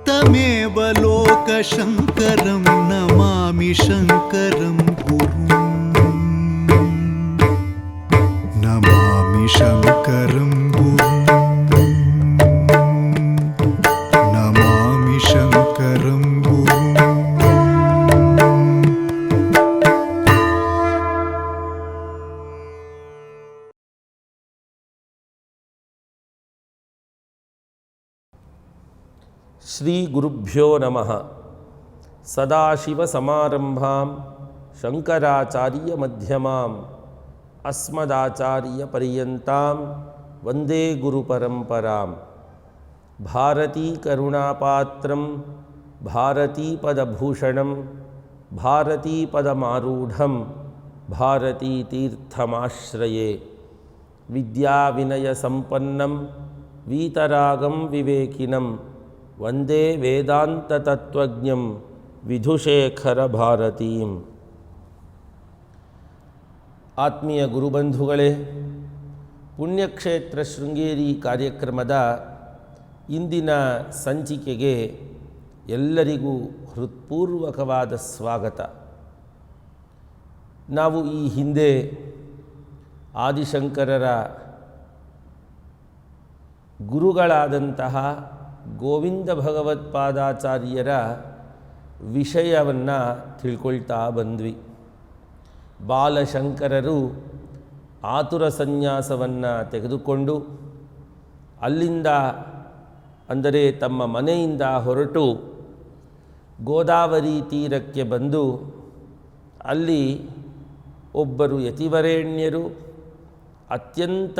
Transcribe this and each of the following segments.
तमेव लोकशङ्करं नमामि शङ्करं गुरुं नमामि शङ्करं गुरुं नमामि शङ्करं गुरुं। ಶ್ರೀ ಗುರುಭ್ಯೋ ನಮಃ. ಸದಾಶಿವಸಮಾರಂಭಾಂ ಶಂಕರಾಚಾರ್ಯ ಮಧ್ಯಮಾಂ ಅಸ್ಮದಾಚಾರ್ಯ ಪರ್ಯಂತಾಂ ವಂದೇ ಗುರುಪರಂಪರಾಂ. ಭಾರತೀ ಕರುಣಾಪಾತ್ರಂ ಭಾರತೀ ಪದಭೂಷಣಂ ಭಾರತೀ ಪದಮಾರೂಢಂ ಭಾರತೀ ತೀರ್ಥಮಾಶ್ರಯೇ. ವಿದ್ಯಾವಿನಯ ಸಂಪನ್ನಂ ವೀತರಾಗಂ ವಿವೇಕಿನಂ ವಂದೇ ವೇದಾಂತ ತತ್ವಜ್ಞಂ ವಿಧುಶೇಖರ ಭಾರತೀಂ. ಆತ್ಮೀಯ ಗುರುಬಂಧುಗಳೇ, ಪುಣ್ಯಕ್ಷೇತ್ರ ಶೃಂಗೇರಿ ಕಾರ್ಯಕ್ರಮದ ಇಂದಿನ ಸಂಚಿಕೆಗೆ ಎಲ್ಲರಿಗೂ ಹೃತ್ಪೂರ್ವಕವಾದ ಸ್ವಾಗತ. ನಾವು ಈ ಹಿಂದೆ ಆದಿಶಂಕರರ ಗುರುಗಳಾದಂತಹ ಗೋವಿಂದ ಭಗವತ್ಪಾದಾಚಾರ್ಯರ ವಿಷಯವನ್ನು ತಿಳ್ಕೊಳ್ತಾ ಬಂದ್ವಿ. ಬಾಲಶಂಕರರು ಆತುರ ಸನ್ಯಾಸವನ್ನು ತೆಗೆದುಕೊಂಡು ಅಲ್ಲಿಂದ, ಅಂದರೆ ತಮ್ಮ ಮನೆಯಿಂದ ಹೊರಟು ಗೋದಾವರಿ ತೀರಕ್ಕೆ ಬಂದು ಅಲ್ಲಿ ಒಬ್ಬರು ಯತಿವರೇಣ್ಯರು, ಅತ್ಯಂತ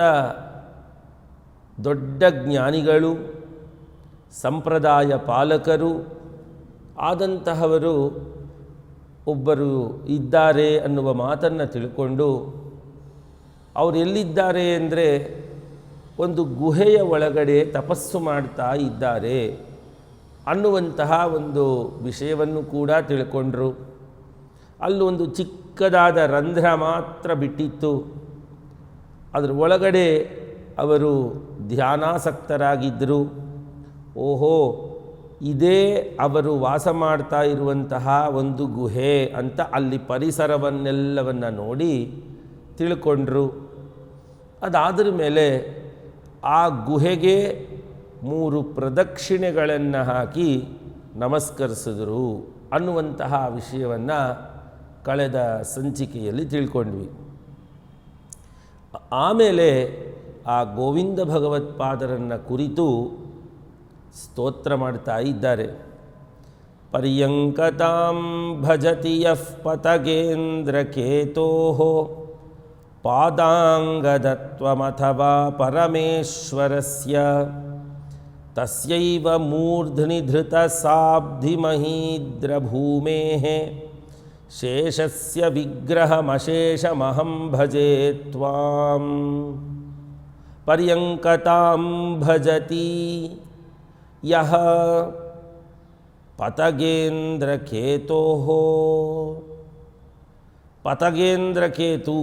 ದೊಡ್ಡ ಜ್ಞಾನಿಗಳು, ಸಂಪ್ರದಾಯ ಪಾಲಕರು ಆದಂತಹವರು ಒಬ್ಬರು ಇದ್ದಾರೆ ಅನ್ನುವ ಮಾತನ್ನು ತಿಳ್ಕೊಂಡು, ಅವರು ಎಲ್ಲಿದ್ದಾರೆ ಅಂದರೆ ಒಂದು ಗುಹೆಯ ಒಳಗಡೆ ತಪಸ್ಸು ಮಾಡ್ತಾ ಇದ್ದಾರೆ ಅನ್ನುವಂತಹ ಒಂದು ವಿಷಯವನ್ನು ಕೂಡ ತಿಳ್ಕೊಂಡ್ರು. ಅಲ್ಲೊಂದು ಚಿಕ್ಕದಾದ ರಂಧ್ರ ಮಾತ್ರ ಬಿಟ್ಟಿತ್ತು. ಅದರ ಒಳಗಡೆ ಅವರು ಧ್ಯಾನಾಸಕ್ತರಾಗಿದ್ದರು. ಓಹೋ, ಇದೇ ಅವರು ವಾಸ ಮಾಡ್ತಾ ಇರುವಂತಹ ಒಂದು ಗುಹೆ ಅಂತ ಅಲ್ಲಿ ಪರಿಸರವನ್ನೆಲ್ಲವನ್ನು ನೋಡಿ ತಿಳ್ಕೊಂಡ್ರು. ಅದಾದ್ರ ಮೇಲೆ ಆ ಗುಹೆಗೆ 3 ಪ್ರದಕ್ಷಿಣೆಗಳನ್ನು ಹಾಕಿ ನಮಸ್ಕರಿಸಿದ್ರು ಅನ್ನುವಂತಹ ವಿಷಯವನ್ನು ಕಳೆದ ಸಂಚಿಕೆಯಲ್ಲಿ ತಿಳ್ಕೊಂಡ್ವಿ. ಆಮೇಲೆ ಆ ಗೋವಿಂದ ಭಗವತ್ಪಾದರನ್ನು ಕುರಿತು ಸ್ತೋತ್ರ ಮಾಡ್ತಾ ಇದ್ದಾರೆ. ಪರ್ಯಂಕತಾಂ ಭಜತಿ ಯಃ ಪತಗೇಂದ್ರಕೇತೋಃ ಪಾದಾಂಗದತ್ವಮಥವಾ ಪರಮೇಶ್ವರಸ್ಯ ತಸ್ಯೈವ ಮೂರ್ಧ್ನಿ ಧೃತಸಾಬ್ಧಿಮಹೀದ್ರಭೂಮೇಃ ಶೇಷಸ್ಯ ವಿಗ್ರಹಮಶೇಷಮಹಂ ಭಜೆ ತ್ವಾಂ. ಪರ್ಯಂಕತಾಂ ಭಜತಿ ಯಃ ಪತಗೇಂದ್ರಕೇತೋಃ. ಪತಗೇಂದ್ರಕೇತು,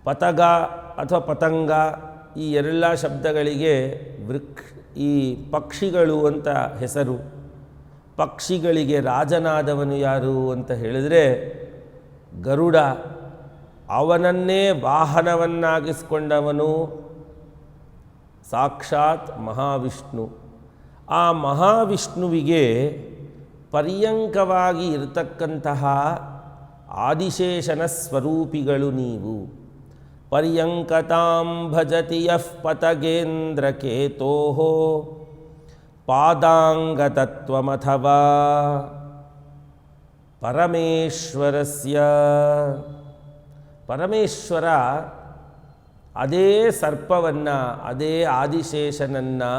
ಪತಗ ಅಥವಾ ಪತಂಗ, ಈ ಎಲ್ಲ ಶಬ್ದಗಳಿಗೆ ಈ ಪಕ್ಷಿಗಳು ಅಂತ ಹೆಸರು. ಪಕ್ಷಿಗಳಿಗೆ ರಾಜನಾದವನು ಯಾರು ಅಂತ ಹೇಳಿದರೆ ಗರುಡ. ಅವನನ್ನೇ ವಾಹನವನ್ನಾಗಿಸಿಕೊಂಡವನು ಸಾಕ್ಷಾತ್ ಮಹಾವಿಷ್ಣು. ಆ ಮಹಾವಿಷ್ಣುವಿಗೆ ಪರ್ಯಂಕವಾಗಿ ಇರತಕ್ಕಂತಹ ಆದಿಶೇಷನ ಸ್ವರೂಪಿಗಳು ನೀವು. ಪರ್ಯಂಕತಾಂ ಭಜತಿ ಯಃ ಪತಗೇಂದ್ರಕೇತೋಃ ಪಾದಾಂಗತತ್ವಮಥವಾ ಪರಮೇಶ್ವರಸ್ಯ. ಪರಮೇಶ್ವರ ಅದೇ ಸರ್ಪವನ್ನು, ಅದೇ ಆದಿಶೇಷನನ್ನು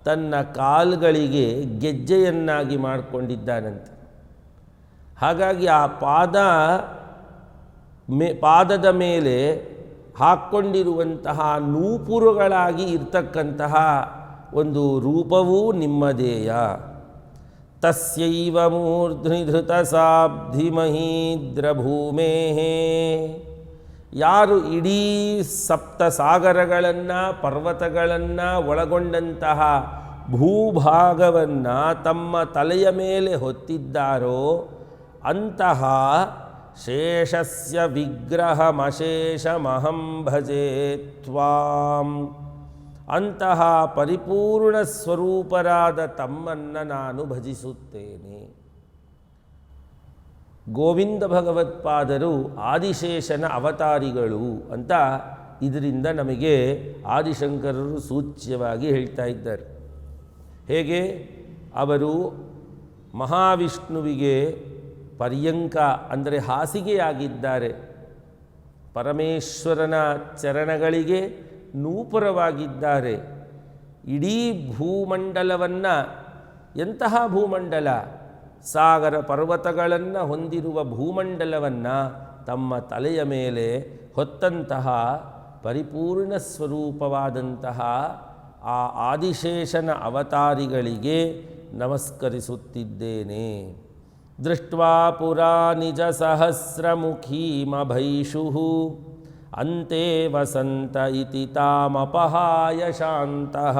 ತನ್ನ ಕಾಲ್ಗಳಿಗೆ ಗೆಜ್ಜೆಯನ್ನಾಗಿ ಮಾಡಿಕೊಂಡಿದ್ದಾನಂತೆ. ಹಾಗಾಗಿ ಆ ಪಾದದ ಮೇಲೆ ಹಾಕ್ಕೊಂಡಿರುವಂತಹ ನೂಪುರಗಳಾಗಿ ಇರ್ತಕ್ಕಂತಹ ಒಂದು ರೂಪವೂ ನಿಮ್ಮದೇಯ. ತಸ್ಯೈವ ಮೂರ್ಧ್ನಿ ಧೃತಸಾಬ್ಧಿಮಹೀದ್ರಭೂಮೇಃ ಯಾರು ಇಡೀ ಸಪ್ತ ಸಾಗರಗಳನ್ನು ಪರ್ವತಗಳನ್ನು ಒಳಗೊಂಡಂತಹ ಭೂಭಾಗವನ್ನು ತಮ್ಮ ತಲೆಯ ಮೇಲೆ ಹೊತ್ತಿದ್ದಾರೋ ಅಂತಹ ಶೇಷಸ್ಯ ವಿಗ್ರಹಮಶೇಷಮಹಂ ಭಜೆ ತ್ವಾಂ, ಅಂತಹ ಪರಿಪೂರ್ಣ ಸ್ವರೂಪರಾದ ತಮ್ಮನ್ನು ನಾನು ಭಜಿಸುತ್ತೇನೆ. ಗೋವಿಂದ ಭಗವತ್ಪಾದರು ಆದಿಶೇಷನ ಅವತಾರಿಗಳು ಅಂತ ಇದರಿಂದ ನಮಗೆ ಆದಿಶಂಕರರು ಸೂಚ್ಯವಾಗಿ ಹೇಳ್ತಾ ಇದ್ದಾರೆ. ಹೇಗೆ ಅವರು ಮಹಾವಿಷ್ಣುವಿಗೆ ಪರ್ಯಂಕ ಅಂದರೆ ಹಾಸಿಗೆಯಾಗಿದ್ದಾರೆ, ಪರಮೇಶ್ವರನ ಚರಣಗಳಿಗೆ ನೂಪುರವಾಗಿದ್ದಾರೆ. ಇಡೀ ಭೂಮಂಡಲವನ್ನು, ಎಂತಹ ಭೂಮಂಡಲ, ಸಾಗರ ಪರ್ವತಗಳನ್ನು ಹೊಂದಿರುವ ಭೂಮಂಡಲವನ್ನು ತಮ್ಮ ತಲೆಯ ಮೇಲೆ ಹೊತ್ತಂತಹ ಪರಿಪೂರ್ಣ ಸ್ವರೂಪವಾದಂತಹ ಆ ಆದಿಶೇಷನ ಅವತಾರಿಗಳಿಗೆ ನಮಸ್ಕರಿಸುತ್ತಿದ್ದೇನೆ. ದೃಷ್ಟ್ವಾ ಪುರಾ ನಿಜ ಸಹಸ್ರಮುಖೀಮಭೈಷುಃ ಅಂತೆ ವಸಂತ ಇತಿ ತಾಮಪಹಾಯ ಶಾಂತಃ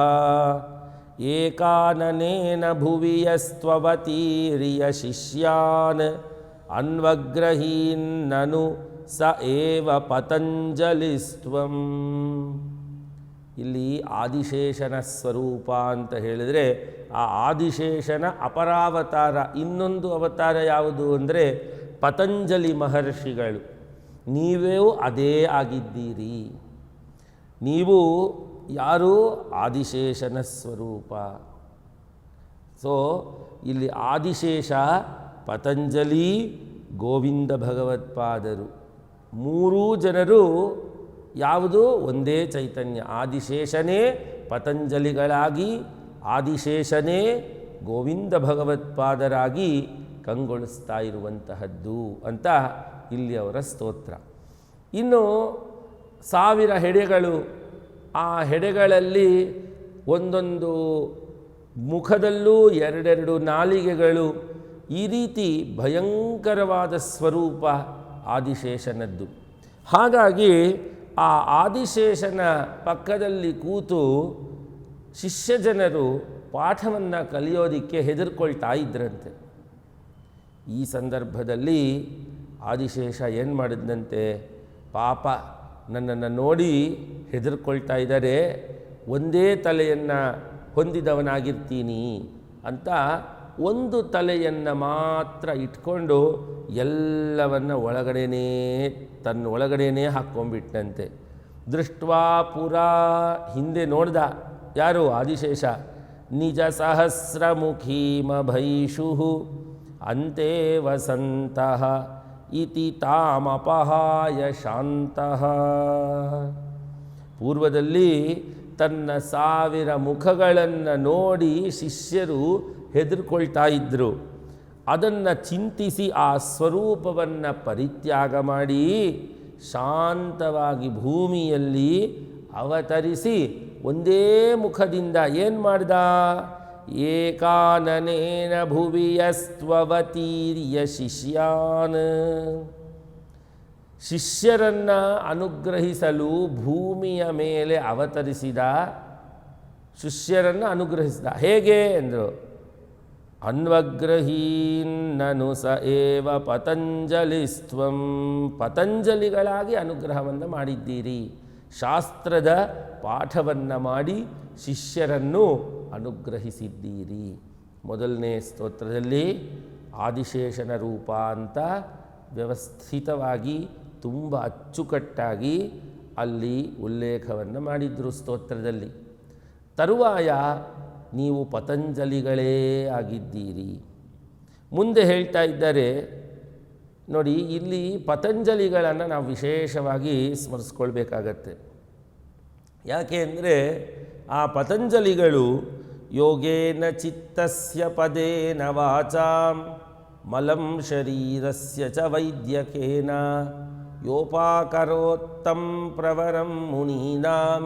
ಏಕಾನನೇನ ಭುವಿ ಯಸ್ತ್ವವತೀರ್ಯ ಶಿಷ್ಯಾನ್ ಅನ್ವಗ್ರಹೀನ್ನನು ಸ ಏವ ಪತಂಜಲಿಸ್ತ್ವಂ. ಇಲ್ಲಿ ಆದಿಶೇಷನ ಸ್ವರೂಪ ಅಂತ ಹೇಳಿದರೆ ಆ ಆದಿಶೇಷನ ಅಪರಾವತಾರ ಇನ್ನೊಂದು ಅವತಾರ ಯಾವುದು ಅಂದರೆ ಪತಂಜಲಿ ಮಹರ್ಷಿಗಳು. ನೀವೇ ಅದೇ ಆಗಿದ್ದೀರಿ. ನೀವು ಯಾರು? ಆದಿಶೇಷನ ಸ್ವರೂಪ. ಸೊ ಇಲ್ಲಿ ಆದಿಶೇಷ, ಪತಂಜಲಿ, ಗೋವಿಂದ ಭಗವತ್ಪಾದರು ಮೂರೂ ಜನರು ಯಾವುದು? ಒಂದೇ ಚೈತನ್ಯ. ಆದಿಶೇಷನೇ ಪತಂಜಲಿಗಳಾಗಿ, ಆದಿಶೇಷನೇ ಗೋವಿಂದ ಭಗವತ್ಪಾದರಾಗಿ ಕಂಗೊಳಿಸ್ತಾ ಇರುವಂತಹದ್ದು ಅಂತ ಇಲ್ಲಿ ಅವರ ಸ್ತೋತ್ರ. ಇನ್ನು 1000 ಹೆಡೆಗಳು, ಆ ಹೆಡೆಗಳಲ್ಲಿ ಒಂದೊಂದು ಮುಖದಲ್ಲೂ 2 ನಾಲಿಗೆಗಳು, ಈ ರೀತಿ ಭಯಂಕರವಾದ ಸ್ವರೂಪ ಆದಿಶೇಷನದ್ದು. ಹಾಗಾಗಿ ಆ ಆದಿಶೇಷನ ಪಕ್ಕದಲ್ಲಿ ಕೂತು ಶಿಷ್ಯ ಜನರು ಪಾಠವನ್ನು ಕಲಿಯೋದಕ್ಕೆ ಹೆದರ್ಕೊಳ್ತಾ ಇದ್ರಂತೆ. ಈ ಸಂದರ್ಭದಲ್ಲಿ ಆದಿಶೇಷ ಏನು ಮಾಡಿದಂತೆ, ಪಾಪ ನನ್ನನ್ನು ನೋಡಿ ಹೆದರ್ಕೊಳ್ತಾ ಇದ್ದಾರೆ, ಒಂದೇ ತಲೆಯನ್ನು ಹೊಂದಿದವನಾಗಿರ್ತೀನಿ ಅಂತ ಒಂದು ತಲೆಯನ್ನು ಮಾತ್ರ ಇಟ್ಕೊಂಡು ಎಲ್ಲವನ್ನು ತನ್ನ ಒಳಗಡೆನೇ ಹಾಕ್ಕೊಂಡ್ಬಿಟ್ಟಂತೆ. ದೃಷ್ಟ್ವಾ ಪುರಾ, ಹಿಂದೆ ನೋಡ್ದ ಯಾರು? ಆದಿಶೇಷ. ನಿಜ ಸಹಸ್ರಮುಖೀಮಭೈಷುಃ ಅಂತೆ ವಸಂತಃ ಇತಿ ತಾಮಪಹಾಯ ಶಾಂತಃ. ಪೂರ್ವದಲ್ಲಿ ತನ್ನ 1000 ಮುಖಗಳನ್ನು ನೋಡಿ ಶಿಷ್ಯರು ಹೆದರ್ಕೊಳ್ತಾ ಇದ್ದರು. ಅದನ್ನು ಚಿಂತಿಸಿ ಆ ಸ್ವರೂಪವನ್ನು ಪರಿತ್ಯಾಗ ಮಾಡಿ ಶಾಂತವಾಗಿ ಭೂಮಿಯಲ್ಲಿ ಅವತರಿಸಿ ಒಂದೇ ಮುಖದಿಂದ ಏನು ಮಾಡ್ದ? ಏಕಾನನೇನ ಭುವಿಯಸ್ತ್ವವತೀರ್ಯ ಶಿಷ್ಯಾನ್, ಶಿಷ್ಯರನ್ನು ಅನುಗ್ರಹಿಸಲು ಭೂಮಿಯ ಮೇಲೆ ಅವತರಿಸಿದ, ಶಿಷ್ಯರನ್ನು ಅನುಗ್ರಹಿಸಿದ. ಹೇಗೆ ಎಂದರು? ಅನ್ವಗ್ರಹೀನ್ನನು ಸ ಏವ ಪತಂಜಲಿಸ್ತ್ವಂ, ಪತಂಜಲಿಗಳಾಗಿ ಅನುಗ್ರಹವನ್ನು ಮಾಡಿದ್ದೀರಿ. ಶಾಸ್ತ್ರದ ಪಾಠವನ್ನು ಮಾಡಿ ಶಿಷ್ಯರನ್ನು ಅನುಗ್ರಹಿಸಿದ್ದೀರಿ. ಮೊದಲನೇ ಸ್ತೋತ್ರದಲ್ಲಿ ಆದಿಶೇಷನ ರೂಪ ಅಂತ ವ್ಯವಸ್ಥಿತವಾಗಿ ತುಂಬ ಅಚ್ಚುಕಟ್ಟಾಗಿ ಅಲ್ಲಿ ಉಲ್ಲೇಖವನ್ನು ಮಾಡಿದ್ರು ಸ್ತೋತ್ರದಲ್ಲಿ. ತರುವಾಯ ನೀವು ಪತಂಜಲಿಗಳೇ ಆಗಿದ್ದೀರಿ. ಮುಂದೆ ಹೇಳ್ತಾ ಇದ್ದಾರೆ ನೋಡಿ, ಇಲ್ಲಿ ಪತಂಜಲಿಗಳನ್ನು ನಾವು ವಿಶೇಷವಾಗಿ ಸ್ಮರಿಸ್ಕೊಳ್ಬೇಕಾಗತ್ತೆ. ಯಾಕೆ ಅಂದರೆ ಆ ಪತಂಜಲಿಗಳು ಯೋಗೇನ ಚಿತ್ತಸ್ಯ ಪದೇನ ವಾಚಾಂ ಮಲಂ ಶರೀರಸ್ಯ ಚ ವೈದ್ಯಕೇನ ಯೋಪಾಕರೋತ್ತಂ ಪ್ರವರಂ ಮುನೀನಾಂ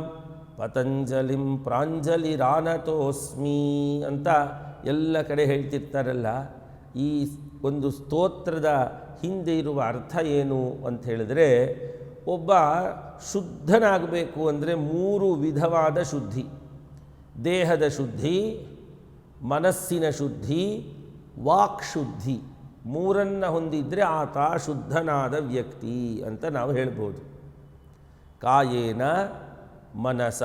ಪತಂಜಲಿಂ ಪ್ರಾಂಜಲಿರಾನತೋಸ್ಮಿ ಅಂತ ಎಲ್ಲ ಕಡೆ ಹೇಳ್ತಿರ್ತಾರಲ್ಲ. ಈ ಒಂದು ಸ್ತೋತ್ರದ ಹಿಂದೆ ಇರುವ ಅರ್ಥ ಏನು ಅಂತ ಹೇಳಿದ್ರೆ, ಒಬ್ಬ ಶುದ್ಧನಾಗಬೇಕು ಅಂದರೆ 3 ವಿಧವಾದ ಶುದ್ಧಿ: ದೇಹದ ಶುದ್ಧಿ, ಮನಸ್ಸಿನ ಶುದ್ಧಿ, ವಾಕ್ಶುದ್ಧಿ. 3 ಹೊಂದಿದರೆ ಆತ ಶುದ್ಧನಾದ ವ್ಯಕ್ತಿ ಅಂತ ನಾವು ಹೇಳ್ಬೋದು. ಕಾಯೇನ ಮನಸ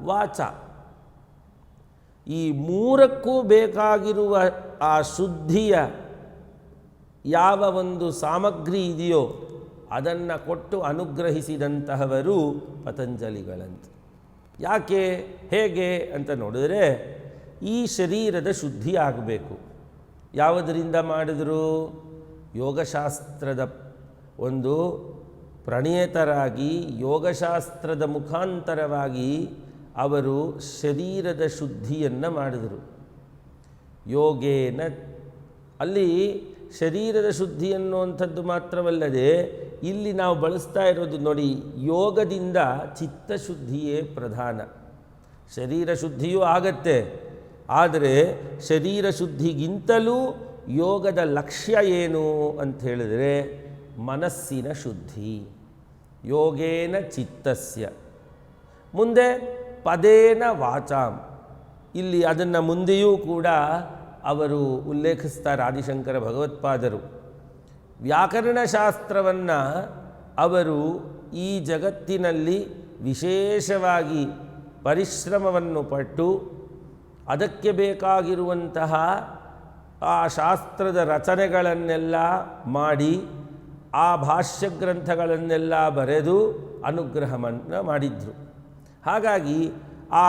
ವಾಚ, ಈ 3ಕ್ಕೂ ಬೇಕಾಗಿರುವ ಆ ಶುದ್ಧಿಯ ಯಾವ ಒಂದು ಸಾಮಗ್ರಿ ಇದೆಯೋ ಅದನ್ನು ಕೊಟ್ಟು ಅನುಗ್ರಹಿಸಿದಂತಹವರು ಪತಂಜಲಿಗಳಂತೆ. ಯಾಕೆ, ಹೇಗೆ ಅಂತ ನೋಡಿದ್ರೆ, ಈ ಶರೀರದ ಶುದ್ಧಿ ಆಗಬೇಕು. ಯಾವುದರಿಂದ ಮಾಡಿದ್ರು? ಯೋಗಶಾಸ್ತ್ರದ ಒಂದು ಪ್ರಣೇತರಾಗಿ ಯೋಗಶಾಸ್ತ್ರದ ಮುಖಾಂತರವಾಗಿ ಅವರು ಶರೀರದ ಶುದ್ಧಿಯನ್ನು ಮಾಡಿದರು. ಯೋಗೇನ, ಅಲ್ಲಿ ಶರೀರದ ಶುದ್ಧಿ ಅನ್ನುವಂಥದ್ದು ಮಾತ್ರವಲ್ಲದೆ ಇಲ್ಲಿ ನಾವು ಬಳಸ್ತಾ ಇರೋದು ನೋಡಿ, ಯೋಗದಿಂದ ಚಿತ್ತಶುದ್ಧಿಯೇ ಪ್ರಧಾನ. ಶರೀರ ಶುದ್ಧಿಯೂ ಆಗತ್ತೆ, ಆದರೆ ಶರೀರ ಶುದ್ಧಿಗಿಂತಲೂ ಯೋಗದ ಲಕ್ಷ್ಯ ಏನು ಅಂತ ಹೇಳಿದರೆ ಮನಸ್ಸಿನ ಶುದ್ಧಿ. ಯೋಗೇನ ಚಿತ್ತಸ್ಯ, ಮುಂದೆ ಪದೇನ ವಾಚಾಂ. ಇಲ್ಲಿ ಅದನ್ನು ಮುಂದೆಯೂ ಕೂಡ ಅವರು ಉಲ್ಲೇಖಿಸ್ತಾರೆ ಆದಿಶಂಕರ ಭಗವತ್ಪಾದರು. ವ್ಯಾಕರಣಶಾಸ್ತ್ರವನ್ನು ಅವರು ಈ ಜಗತ್ತಿನಲ್ಲಿ ವಿಶೇಷವಾಗಿ ಪರಿಶ್ರಮವನ್ನು ಪಟ್ಟು ಅದಕ್ಕೆ ಬೇಕಾಗಿರುವಂತಹ ಆ ಶಾಸ್ತ್ರದ ರಚನೆಗಳನ್ನೆಲ್ಲ ಮಾಡಿ ಆ ಭಾಷ್ಯ ಗ್ರಂಥಗಳನ್ನೆಲ್ಲ ಬರೆದು ಅನುಗ್ರಹವನ್ನು ಮಾಡಿದರು. ಹಾಗಾಗಿ ಆ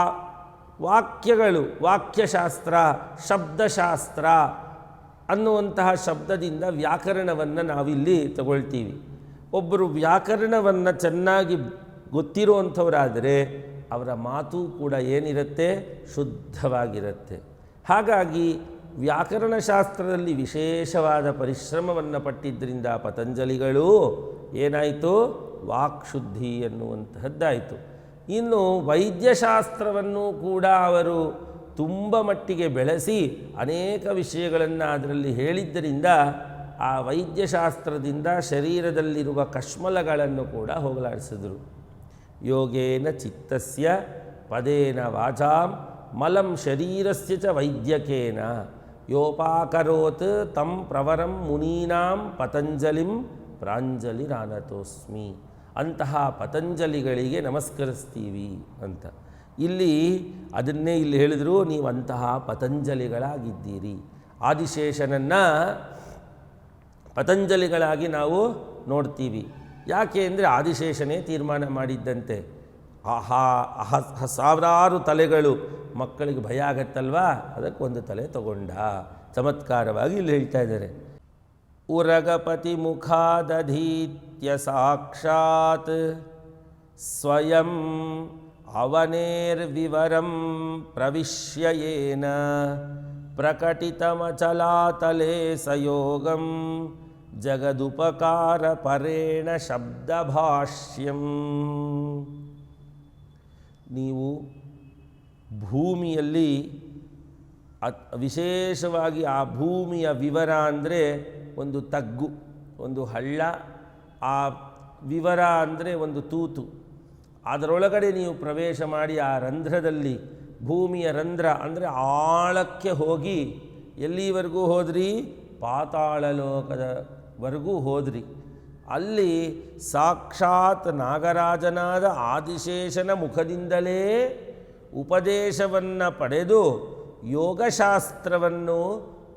ವಾಕ್ಯಗಳು, ವಾಕ್ಯಶಾಸ್ತ್ರ, ಶಬ್ದಶಾಸ್ತ್ರ ಅನ್ನುವಂತಹ ಶಬ್ದದಿಂದ ವ್ಯಾಕರಣವನ್ನು ನಾವಿಲ್ಲಿ ತಗೊಳ್ತೀವಿ. ಒಬ್ಬರು ವ್ಯಾಕರಣವನ್ನು ಚೆನ್ನಾಗಿ ಗೊತ್ತಿರುವಂಥವರಾದರೆ ಅವರ ಮಾತು ಕೂಡ ಏನಿರುತ್ತೆ, ಶುದ್ಧವಾಗಿರುತ್ತೆ. ಹಾಗಾಗಿ ವ್ಯಾಕರಣಶಾಸ್ತ್ರದಲ್ಲಿ ವಿಶೇಷವಾದ ಪರಿಶ್ರಮವನ್ನು ಪಟ್ಟಿದ್ದರಿಂದ ಪತಂಜಲಿಗಳು ಏನಾಯಿತು, ವಾಕ್ಶುದ್ಧಿ ಎನ್ನುವಂತಹದ್ದಾಯಿತು. ಇನ್ನು ವೈದ್ಯಶಾಸ್ತ್ರವನ್ನು ಕೂಡ ಅವರು ತುಂಬ ಮಟ್ಟಿಗೆ ಬೆಳೆಸಿ ಅನೇಕ ವಿಷಯಗಳನ್ನು ಅದರಲ್ಲಿ ಹೇಳಿದ್ದರಿಂದ ಆ ವೈದ್ಯಶಾಸ್ತ್ರದಿಂದ ಶರೀರದಲ್ಲಿರುವ ಕಶ್ಮಲಗಳನ್ನು ಕೂಡ ಹೋಗಲಾಡಿಸಿದರು. ಯೋಗೇನ ಚಿತ್ತಸ್ಯ ಪದೇನ ವಾಚಾಂ ಮಲಂ ಶರೀರಸ್ಯ ಚ ವೈದ್ಯಕೇನ ಯೋಪಾಕರೋತ್ ತಂ ಪ್ರವರಂ ಮುನೀನಾಂ ಪತಂಜಲಿಂ ಪ್ರಾಂಜಲಿರಾನತೋಸ್ಮಿ. ಅಂತಹ ಪತಂಜಲಿಗಳಿಗೆ ನಮಸ್ಕರಿಸ್ತೀವಿ ಅಂತ ಇಲ್ಲಿ ಅದನ್ನೇ ಇಲ್ಲಿ ಹೇಳಿದರು. ನೀವು ಅಂತಹ ಪತಂಜಲಿಗಳಾಗಿದ್ದೀರಿ. ಆದಿಶೇಷನನ್ನು ಪತಂಜಲಿಗಳಾಗಿ ನಾವು ನೋಡ್ತೀವಿ. ಯಾಕೆ ಅಂದರೆ ಆದಿಶೇಷನೇ ತೀರ್ಮಾನ ಮಾಡಿದ್ದಂತೆ. ಸಾವಿರಾರು ತಲೆಗಳು, ಮಕ್ಕಳಿಗೆ ಭಯ ಆಗತ್ತಲ್ವಾ, ಅದಕ್ಕೊಂದು ತಲೆ ತಗೊಂಡ. ಚಮತ್ಕಾರವಾಗಿ ಇಲ್ಲಿ ಹೇಳ್ತಾ ಇದ್ದಾರೆ. ಉರಗಪತಿ ಮುಖಾದಧೀತ್ಯ ಸಾಕ್ಷಾತ್ ಸ್ವಯಂ ಅವನೇರ್ವಿವರಂ ಪ್ರವಿಶ್ಯ ಯೇನ ಪ್ರಕಟಿತಮಚಲಾತಲೇ ಸಯೋಗಂ ಜಗದುಪಕಾರ ಪರೇಣ ಶಬ್ದಭಾಷ್ಯಂ. ನೀವು ಭೂಮಿಯಲ್ಲಿ ವಿಶೇಷವಾಗಿ ಆ ಭೂಮಿಯ ವಿವರ ಅಂದರೆ ಒಂದು ತಗ್ಗು, ಒಂದು ಹಳ್ಳ, ಆ ವಿವರ ಅಂದರೆ ಒಂದು ತೂತು. ಅದರೊಳಗಡೆ ನೀವು ಪ್ರವೇಶ ಮಾಡಿ ಆ ರಂಧ್ರದಲ್ಲಿ, ಭೂಮಿಯ ರಂಧ್ರ ಅಂದರೆ ಆಳಕ್ಕೆ ಹೋಗಿ ಎಲ್ಲಿವರೆಗೂ ಹೋದ್ರಿ, ಪಾತಾಳ ಲೋಕದವರೆಗೂ ಹೋದ್ರಿ. ಅಲ್ಲಿ ಸಾಕ್ಷಾತ್ ನಾಗರಾಜನಾದ ಆದಿಶೇಷನ ಮುಖದಿಂದಲೇ ಉಪದೇಶವನ್ನು ಪಡೆದು ಯೋಗಶಾಸ್ತ್ರವನ್ನು,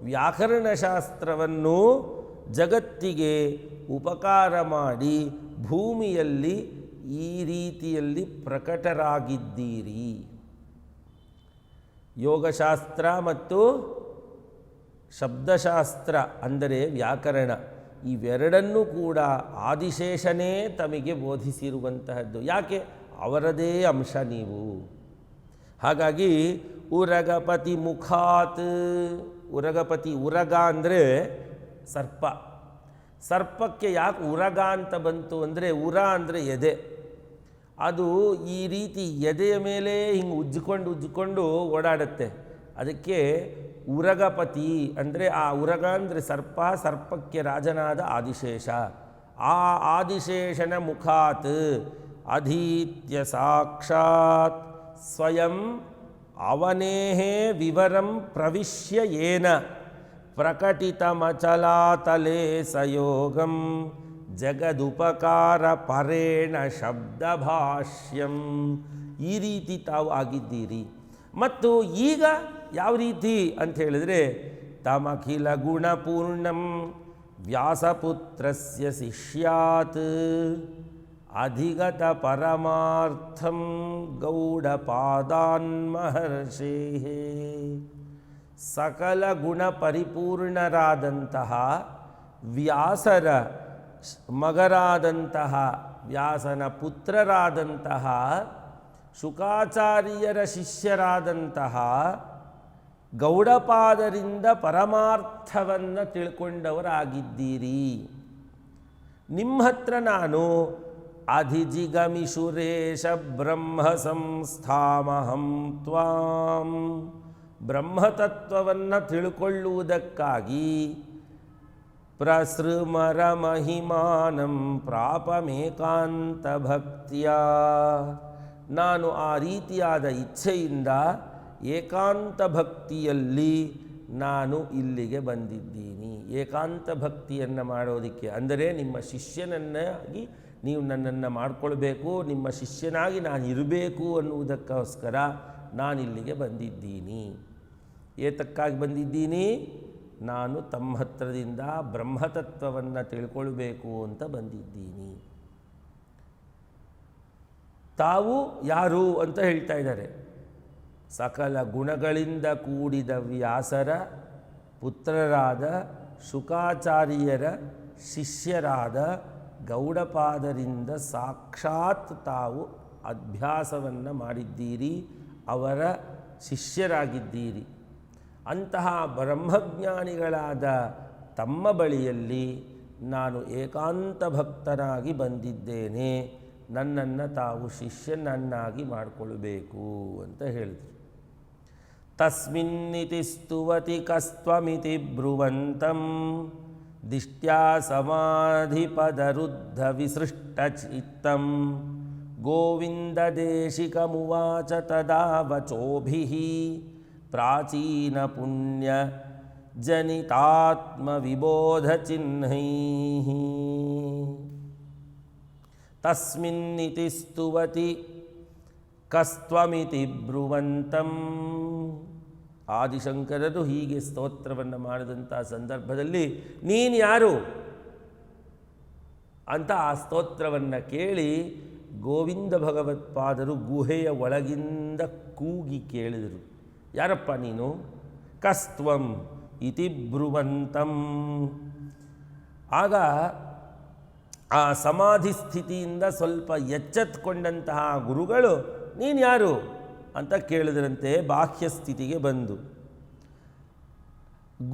ವ್ಯಾಕರಣಶಾಸ್ತ್ರವನ್ನು ಜಗತ್ತಿಗೆ ಉಪಕಾರ ಮಾಡಿ ಭೂಮಿಯಲ್ಲಿ ಈ ರೀತಿಯಲ್ಲಿ ಪ್ರಕಟರಾಗಿದ್ದೀರಿ. ಯೋಗಶಾಸ್ತ್ರ ಮತ್ತು ಶಬ್ದಶಾಸ್ತ್ರ ಅಂದರೆ ವ್ಯಾಕರಣ, ಇವೆರಡನ್ನೂ ಕೂಡ ಆದಿಶೇಷನೇ ತಮಗೆ ಬೋಧಿಸಿರುವಂತಹದ್ದು. ಯಾಕೆ? ಅವರದೇ ಅಂಶ ನೀವು. ಹಾಗಾಗಿ ಉರಗಪತಿ ಮುಖಾತ್, ಉರಗಪತಿ, ಉರಗ ಅಂದರೆ ಸರ್ಪ. ಸರ್ಪಕ್ಕೆ ಯಾಕೆ ಉರಗ ಅಂತ ಬಂತು ಅಂದರೆ, ಉರ ಅಂದರೆ ಎದೆ. ಅದು ಈ ರೀತಿ ಎದೆಯ ಮೇಲೆ ಹಿಂಗೆ ಉಜ್ಜಿಕೊಂಡು ಓಡಾಡುತ್ತೆ. ಅದಕ್ಕೆ ಉರಗಪತಿ ಅಂದರೆ, ಆ ಉರಗ ಅಂದರೆ ಸರ್ಪ, ಸರ್ಪಕ್ಕೆ ರಾಜನಾದ ಆದಿಶೇಷ. ಆ ಆದಿಶೇಷನ ಮುಖಾತ್ ಅಧೀತ್ಯ ಸಾಕ್ಷಾತ್ ಸ್ವಯಂ ಅವನೇಹೇ ವಿವರಂ ಪ್ರವಿಶ್ಯ ಏನ ಪ್ರಕಟಿತಮಚಲಾತಲೇ ಸಯೋಗಂ ಜಗದುಪಕಾರ ಪರೇಣ ಶಬ್ದಭಾಷ್ಯಂ. ಈ ರೀತಿ ತಾವು ಆಗಿದ್ದೀರಿ. ಮತ್ತು ಈಗ ಯಾವ ರೀತಿ ಅಂತ ಹೇಳಿದರೆ, ತಮಖಿಲ ಗುಣಪೂರ್ಣಂ ವ್ಯಾಸಪುತ್ರಸ್ಯ ಶಿಷ್ಯಾತ್ ಅಧಿಗತ ಪರಮಾರ್ಥಂ ಗೌಡಪಾದಾನ್ ಮಹರ್ಷೇಃ. ಸಕಲ ಗುಣ ಪರಿಪೂರ್ಣರಾದಂತಹ ವ್ಯಾಸರ ಮಗರಾದಂತಹ, ವ್ಯಾಸನ ಪುತ್ರರಾದಂತಹ, ಶುಕಾಚಾರ್ಯರ ಶಿಷ್ಯರಾದಂತಹ ಗೌಡಪಾದರಿಂದ ಪರಮಾರ್ಥವನ್ನು ತಿಳ್ಕೊಂಡವರಾಗಿದ್ದೀರಿ. ನಿಮ್ಮ ಹತ್ರ ನಾನು ಅಧಿಜಿಗಮಿಷುರೇಶ ಬ್ರಹ್ಮ ಸಂಸ್ಥಾಮಹಂ ತ್ವಾಂ, ಬ್ರಹ್ಮತತ್ವವನ್ನು ತಿಳ್ಕೊಳ್ಳುವುದಕ್ಕಾಗಿ ಪ್ರಸೃಮರ ಮಹಿಮಾನಂ ಪ್ರಾಪಮೇಕಾಂತ ಭಕ್ತಿಯ, ನಾನು ಆ ರೀತಿಯಾದ ಇಚ್ಛೆಯಿಂದ ಏಕಾಂತ ಭಕ್ತಿಯಲ್ಲಿ ನಾನು ಇಲ್ಲಿಗೆ ಬಂದಿದ್ದೀನಿ. ಏಕಾಂತ ಭಕ್ತಿಯನ್ನು ಮಾಡೋದಕ್ಕೆ ಅಂದರೆ ನಿಮ್ಮ ಶಿಷ್ಯನನ್ನಾಗಿ ನೀವು ನನ್ನನ್ನು ಮಾಡಿಕೊಳ್ಬೇಕು, ನಿಮ್ಮ ಶಿಷ್ಯನಾಗಿ ನಾನು ಇರಬೇಕು ಅನ್ನುವುದಕ್ಕೋಸ್ಕರ ನಾನಿಲ್ಲಿಗೆ ಬಂದಿದ್ದೀನಿ. ಏತಕ್ಕಾಗಿ ಬಂದಿದ್ದೀನಿ? ನಾನು ತಮ್ಮ ಹತ್ರದಿಂದ ಬ್ರಹ್ಮತತ್ವವನ್ನು ತಿಳ್ಕೊಳ್ಬೇಕು ಅಂತ ಬಂದಿದ್ದೀನಿ. ತಾವು ಯಾರು ಅಂತ ಹೇಳ್ತಾ ಇದ್ದಾರೆ. ಸಕಲ ಗುಣಗಳಿಂದ ಕೂಡಿದ ವ್ಯಾಸರ ಪುತ್ರರಾದ ಶುಕಾಚಾರ್ಯರ ಶಿಷ್ಯರಾದ ಗೌಡಪಾದರಿಂದ ಸಾಕ್ಷಾತ್ ತಾವು ಅಭ್ಯಾಸವನ್ನು ಮಾಡಿದ್ದೀರಿ, ಅವರ ಶಿಷ್ಯರಾಗಿದ್ದೀರಿ. ಅಂತಹ ಬ್ರಹ್ಮಜ್ಞಾನಿಗಳಾದ ತಮ್ಮ ಬಳಿಯಲ್ಲಿ ನಾನು ಏಕಾಂತ ಭಕ್ತನಾಗಿ ಬಂದಿದ್ದೇನೆ, ನನ್ನನ್ನು ತಾವು ಶಿಷ್ಯನನ್ನಾಗಿ ಮಾಡಿಕೊಳ್ಬೇಕು ಅಂತ ಹೇಳಿದರು. ತಸ್ಮಿನ್ನಿತಿ ಸ್ತುವತಿ ಕಸ್ತ್ವಮಿತಿ ಬ್ರುವಂತಂ ದಿಷ್ಟ್ಯಾ ಸಮಾಧಿಪದರುದ್ಧ ವಿಸೃಷ್ಟಚಿತ್ತಂ ಗೋವಿಂದದೇಶಿಕಮುವಾಚ ತದಾ ವಚೋಭಿಃ ಪ್ರಾಚೀನ ಪುಣ್ಯ ಜನಿತಾತ್ಮವಿಬೋಧಚಿಹ್ನೈಃ. ತಸ್ಮಿನ್ನಿತಿ ಸ್ತುವತಿ ಕಸ್ತ್ವಮಿತಿ ಬ್ರುವಂತಂ. ಆದಿಶಂಕರರು ಹೀಗೆ ಸ್ತೋತ್ರವನ್ನು ಮಾಡಿದಂಥ ಸಂದರ್ಭದಲ್ಲಿ ನೀನು ಯಾರು ಅಂತ ಆ ಸ್ತೋತ್ರವನ್ನು ಕೇಳಿ ಗೋವಿಂದ ಭಗವತ್ಪಾದರು ಗುಹೆಯ ಒಳಗಿಂದ ಕೂಗಿ ಕೇಳಿದರು, ಯಾರಪ್ಪ ನೀನು? ಕಸ್ತ್ವಂ ಇತಿ ಬ್ರುವಂತಂ. ಆಗ ಆ ಸಮಾಧಿ ಸ್ಥಿತಿಯಿಂದ ಸ್ವಲ್ಪ ಎಚ್ಚೆತ್ತುಕೊಂಡಂತಹ ಗುರುಗಳು ನೀನು ಯಾರು ಅಂತ ಕೇಳಿದ್ರಂತೆ. ಬಾಹ್ಯ ಸ್ಥಿತಿಗೆ ಬಂದು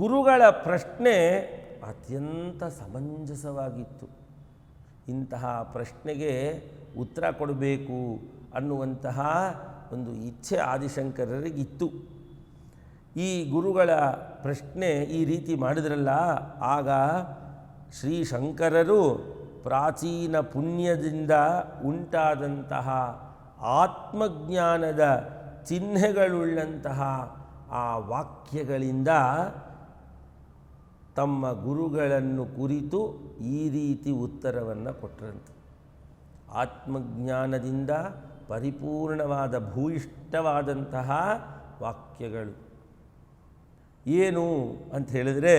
ಗುರುಗಳ ಪ್ರಶ್ನೆ ಅತ್ಯಂತ ಸಮಂಜಸವಾಗಿತ್ತು. ಇಂತಹ ಪ್ರಶ್ನೆಗೆ ಉತ್ತರ ಕೊಡಬೇಕು ಅನ್ನುವಂತಹ ಒಂದು ಇಚ್ಛೆ ಆದಿಶಂಕರರಿಗಿತ್ತು. ಈ ಗುರುಗಳ ಪ್ರಶ್ನೆ ಈ ರೀತಿ ಮಾಡಿದ್ರಲ್ಲ, ಆಗ ಶ್ರೀ ಶಂಕರರು ಪ್ರಾಚೀನ ಪುಣ್ಯದಿಂದ ಉಂಟಾದಂತಹ ಆತ್ಮಜ್ಞಾನದ ಚಿಹ್ನೆಗಳುಳ್ಳಂತಹ ಆ ವಾಕ್ಯಗಳಿಂದ ತಮ್ಮ ಗುರುಗಳನ್ನು ಕುರಿತು ಈ ರೀತಿ ಉತ್ತರವನ್ನು ಕೊಟ್ಟರಂತೆ. ಆತ್ಮಜ್ಞಾನದಿಂದ ಪರಿಪೂರ್ಣವಾದ ಭೂಯಿಷ್ಠವಾದಂತಹ ವಾಕ್ಯಗಳು ಏನು ಅಂತ ಹೇಳಿದರೆ,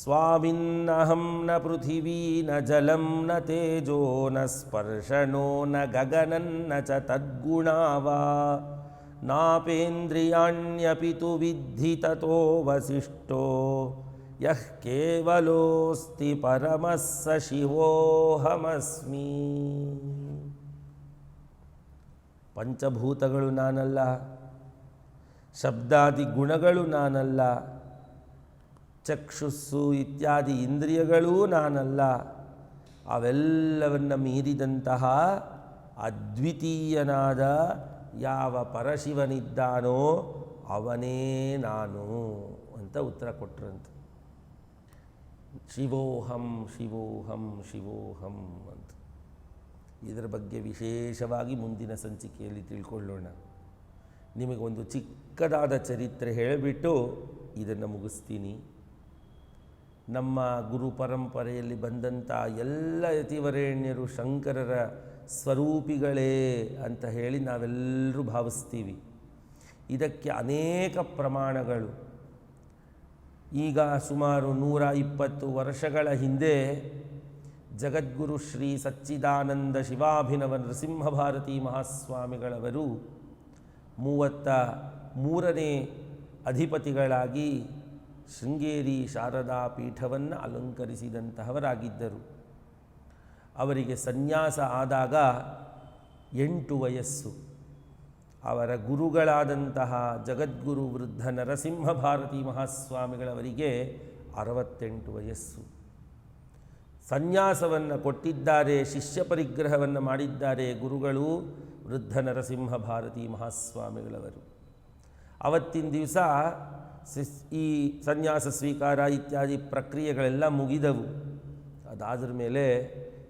ಸ್ವಾಮಿನ್ನಹಂ ನ ಪೃಥಿವೀ ನ ಜಲಂ ನ ತೇಜೋ ನ ಸ್ಪರ್ಶನೋ ನ ಗಗನನ್ನ ಚ ತದ್ಗುಣಾವಾ ನಾಪೇಂದ್ರಿಯಾಣ್ಯಪಿ ತು ವಿದ್ಧಿ ತತೋ ವಸಿಷ್ಠೋ ಯಃ ಕೇವಲೋಸ್ತಿ ಪರಮಃ ಸ ಶಿವೋಹಮಸ್ಮಿ. ಪಂಚಭೂತಗಳು ನಾನಲ್ಲ, ಶಬ್ದಾದಿ ಗುಣಗಳು ನಾನಲ್ಲ, ಚಕ್ಷುಸ್ಸು ಇತ್ಯಾದಿ ಇಂದ್ರಿಯಗಳೂ ನಾನಲ್ಲ, ಅವೆಲ್ಲವನ್ನು ಮೀರಿದಂತಹ ಅದ್ವಿತೀಯನಾದ ಯಾವ ಪರಶಿವನಿದ್ದಾನೋ ಅವನೇ ನಾನು ಅಂತ ಉತ್ತರ ಕೊಟ್ಟರಂತೆ. ಶಿವೋಹಂ ಶಿವೋಹಂ ಶಿವೋಹಂ ಅಂತ. ಇದರ ಬಗ್ಗೆ ವಿಶೇಷವಾಗಿ ಮುಂದಿನ ಸಂಚಿಕೆಯಲ್ಲಿ ತಿಳ್ಕೊಳ್ಳೋಣ. ನಿಮಗೊಂದು ಚಿಕ್ಕದಾದ ಚರಿತ್ರೆ ಹೇಳಿಬಿಟ್ಟು ಇದನ್ನು ಮುಗಿಸ್ತೀನಿ. ನಮ್ಮ ಗುರು ಪರಂಪರೆಯಲ್ಲಿ ಬಂದಂಥ ಎಲ್ಲ ಯತಿವರೇಣ್ಯರು ಶಂಕರರ ಸ್ವರೂಪಿಗಳೇ ಅಂತ ಹೇಳಿ ನಾವೆಲ್ಲರೂ ಭಾವಿಸ್ತೀವಿ. ಇದಕ್ಕೆ ಅನೇಕ ಪ್ರಮಾಣಗಳು. ಈಗ ಸುಮಾರು 120 ವರ್ಷಗಳ ಹಿಂದೆ ಜಗದ್ಗುರು ಶ್ರೀ ಸಚ್ಚಿದಾನಂದ ಶಿವಾಭಿನವ ನರಸಿಂಹಭಾರತಿ ಮಹಾಸ್ವಾಮಿಗಳವರು 33ನೇ ಅಧಿಪತಿಗಳಾಗಿ ಶೃಂಗೇರಿ ಶಾರದಾ ಪೀಠವನ್ನು ಅಲಂಕರಿಸಿದಂತಹವರಾಗಿದ್ದರು. ಅವರಿಗೆ ಸನ್ಯಾಸ ಆದಾಗ 8 ವಯಸ್ಸು. ಅವರ ಗುರುಗಳಾದಂತಹ ಜಗದ್ಗುರು ವೃದ್ಧ ನರಸಿಂಹ ಭಾರತಿ ಮಹಾಸ್ವಾಮಿಗಳವರಿಗೆ 68 ವಯಸ್ಸು. ಸನ್ಯಾಸವನ್ನು ಕೊಟ್ಟಿದ್ದಾರೆ, ಶಿಷ್ಯ ಪರಿಗ್ರಹವನ್ನು ಮಾಡಿದ್ದಾರೆ ಗುರುಗಳು ವೃದ್ಧ ನರಸಿಂಹ ಭಾರತಿ ಮಹಾಸ್ವಾಮಿಗಳವರು. ಅವತ್ತಿನ ದಿವಸ ಈ ಸನ್ಯಾಸ ಸ್ವೀಕಾರ ಇತ್ಯಾದಿ ಪ್ರಕ್ರಿಯೆಗಳೆಲ್ಲ ಮುಗಿದವು. ಅದಾದ್ರ ಮೇಲೆ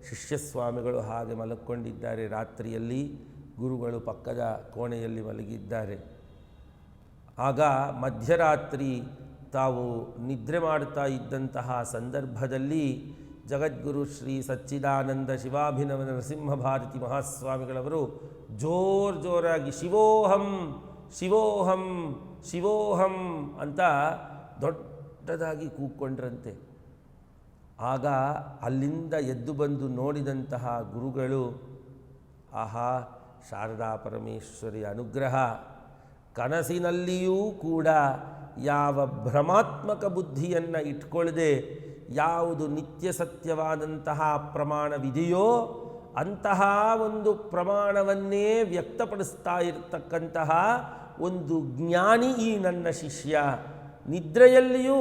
ಶಿಷ್ಯಸ್ವಾಮಿಗಳು ಹಾಗೆ ಮಲಕ್ಕೊಂಡಿದ್ದಾರೆ. ರಾತ್ರಿಯಲ್ಲಿ ಗುರುಗಳು ಪಕ್ಕದ ಕೋಣೆಯಲ್ಲಿ ಮಲಗಿದ್ದಾರೆ. ಆಗ ಮಧ್ಯರಾತ್ರಿ ತಾವು ನಿದ್ರೆ ಮಾಡ್ತಾ ಇದ್ದಂತಹ ಸಂದರ್ಭದಲ್ಲಿ ಜಗದ್ಗುರು ಶ್ರೀ ಸಚ್ಚಿದಾನಂದ ಶಿವಾಭಿನವ ನರಸಿಂಹ ಭಾರತಿ ಮಹಾಸ್ವಾಮಿಗಳವರು ಜೋರಾಗಿ ಶಿವೋಹಂ ಶಿವೋಹಂ ಶಿವೋಹಂ ಅಂತ ದೊಡ್ಡದಾಗಿ ಕೂಕ್ಕೊಂಡ್ರಂತೆ. ಆಗ ಅಲ್ಲಿಂದ ಎದ್ದು ಬಂದು ನೋಡಿದಂತಹ ಗುರುಗಳು, ಆಹಾ, ಶಾರದಾ ಪರಮೇಶ್ವರಿ ಅನುಗ್ರಹ, ಕನಸಿನಲ್ಲಿಯೂ ಕೂಡ ಯಾವ ಭ್ರಮಾತ್ಮಕ ಬುದ್ಧಿಯನ್ನು ಇಟ್ಕೊಳ್ಳದೆ ಯಾವುದು ನಿತ್ಯ ಸತ್ಯವಾದಂತಹ ಪ್ರಮಾಣವಿದೆಯೋ ಅಂತಹ ಒಂದು ಪ್ರಮಾಣವನ್ನೇ ವ್ಯಕ್ತಪಡಿಸ್ತಾ ಇರತಕ್ಕಂತಹ ಒಂದು ಜ್ಞಾನಿ ಈ ನನ್ನ ಶಿಷ್ಯ. ನಿದ್ರೆಯಲ್ಲಿಯೂ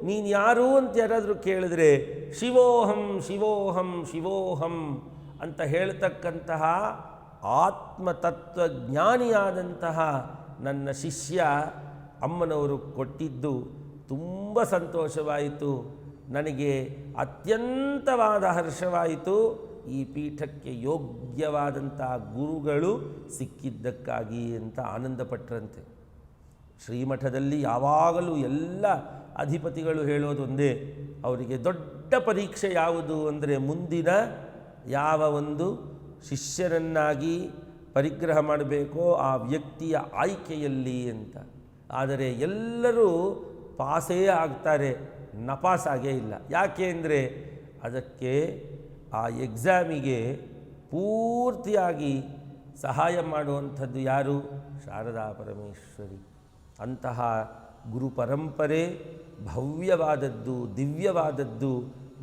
ನೀನು ಯಾರು ಅಂತ ಯಾರಾದರೂ ಕೇಳಿದ್ರೆ ಶಿವೋಹಂ ಶಿವೋಹಂ ಶಿವೋಹಂ ಅಂತ ಹೇಳ್ತಕ್ಕಂತಹ ಆತ್ಮತತ್ವಜ್ಞಾನಿಯಾದಂತಹ ನನ್ನ ಶಿಷ್ಯ ಅಮ್ಮನವರು ಕೊಟ್ಟಿದ್ದು ತುಂಬ ಸಂತೋಷವಾಯಿತು. ನನಗೆ ಅತ್ಯಂತವಾದ ಹರ್ಷವಾಯಿತು. ಈ ಪೀಠಕ್ಕೆ ಯೋಗ್ಯವಾದಂಥ ಗುರುಗಳು ಸಿಕ್ಕಿದ್ದಕ್ಕಾಗಿ ಅಂತ ಆನಂದಪಟ್ಟರಂತೆ. ಶ್ರೀಮಠದಲ್ಲಿ ಯಾವಾಗಲೂ ಎಲ್ಲ ಅಧಿಪತಿಗಳು ಹೇಳೋದೊಂದೇ, ಅವರಿಗೆ ದೊಡ್ಡ ಪರೀಕ್ಷೆ ಯಾವುದು ಅಂದರೆ ಮುಂದಿನ ಯಾವ ಒಂದು ಶಿಷ್ಯರನ್ನಾಗಿ ಪರಿಗ್ರಹ ಮಾಡಬೇಕೋ ಆ ವ್ಯಕ್ತಿಯ ಆಯ್ಕೆಯಲ್ಲಿ ಅಂತ. ಆದರೆ ಎಲ್ಲರೂ ಪಾಸೇ ಆಗ್ತಾರೆ, ನಪಾಸಾಗೇ ಇಲ್ಲ. ಯಾಕೆ ಅಂದರೆ ಅದಕ್ಕೆ ಆ ಎಕ್ಸಾಮಿಗೆ ಪೂರ್ತಿಯಾಗಿ ಸಹಾಯ ಮಾಡುವಂಥದ್ದು ಯಾರು? ಶಾರದಾ ಪರಮೇಶ್ವರಿ. ಅಂತಹ ಗುರು ಪರಂಪರೆ ಭವ್ಯವಾದದ್ದು, ದಿವ್ಯವಾದದ್ದು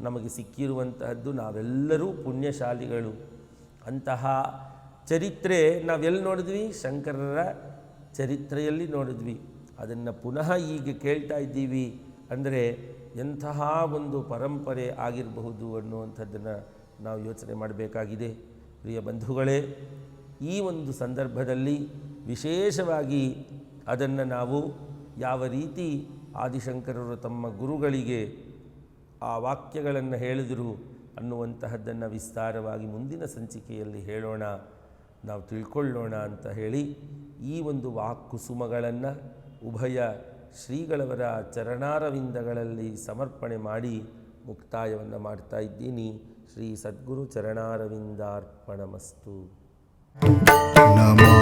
ನಮಗೆ ಸಿಕ್ಕಿರುವಂತಹದ್ದು. ನಾವೆಲ್ಲರೂ ಪುಣ್ಯಶಾಲಿಗಳು. ಅಂತಹ ಚರಿತ್ರೆ ನಾವೆಲ್ಲಿ ನೋಡಿದ್ವಿ? ಶಂಕರರ ಚರಿತ್ರೆಯಲ್ಲಿ ನೋಡಿದ್ವಿ. ಅದನ್ನು ಪುನಃ ಈಗ ಕೇಳ್ತಾ ಇದ್ದೀವಿ ಅಂದರೆ ಎಂತಹ ಒಂದು ಪರಂಪರೆ ಆಗಿರಬಹುದು ಅನ್ನುವಂಥದ್ದನ್ನು ನಾವು ಯೋಚನೆ ಮಾಡಬೇಕಾಗಿದೆ. ಪ್ರಿಯ ಬಂಧುಗಳೇ, ಈ ಒಂದು ಸಂದರ್ಭದಲ್ಲಿ ವಿಶೇಷವಾಗಿ ಅದನ್ನು ನಾವು ಯಾವ ರೀತಿ ಆದಿಶಂಕರರು ತಮ್ಮ ಗುರುಗಳಿಗೆ ಆ ವಾಕ್ಯಗಳನ್ನು ಹೇಳಿದರು ಅನ್ನುವಂತಹದ್ದನ್ನು ವಿಸ್ತಾರವಾಗಿ ಮುಂದಿನ ಸಂಚಿಕೆಯಲ್ಲಿ ಹೇಳೋಣ, ನಾವು ತಿಳ್ಕೊಳ್ಳೋಣ ಅಂತ ಹೇಳಿ ಈ ಒಂದು ವಾಕ್ಕುಸುಮಗಳನ್ನು ಉಭಯ ಶ್ರೀಗಳವರ ಚರಣಾರವಿಂದಗಳಲ್ಲಿ ಸಮರ್ಪಣೆ ಮಾಡಿ ಮುಕ್ತಾಯವನ್ನು ಮಾಡ್ತಾ ಇದ್ದೀನಿ. ಶ್ರೀ ಸದ್ಗುರು ಚರಣಾರವಿಂದಾರ್ಪಣಮಸ್ತು. ನಮೋ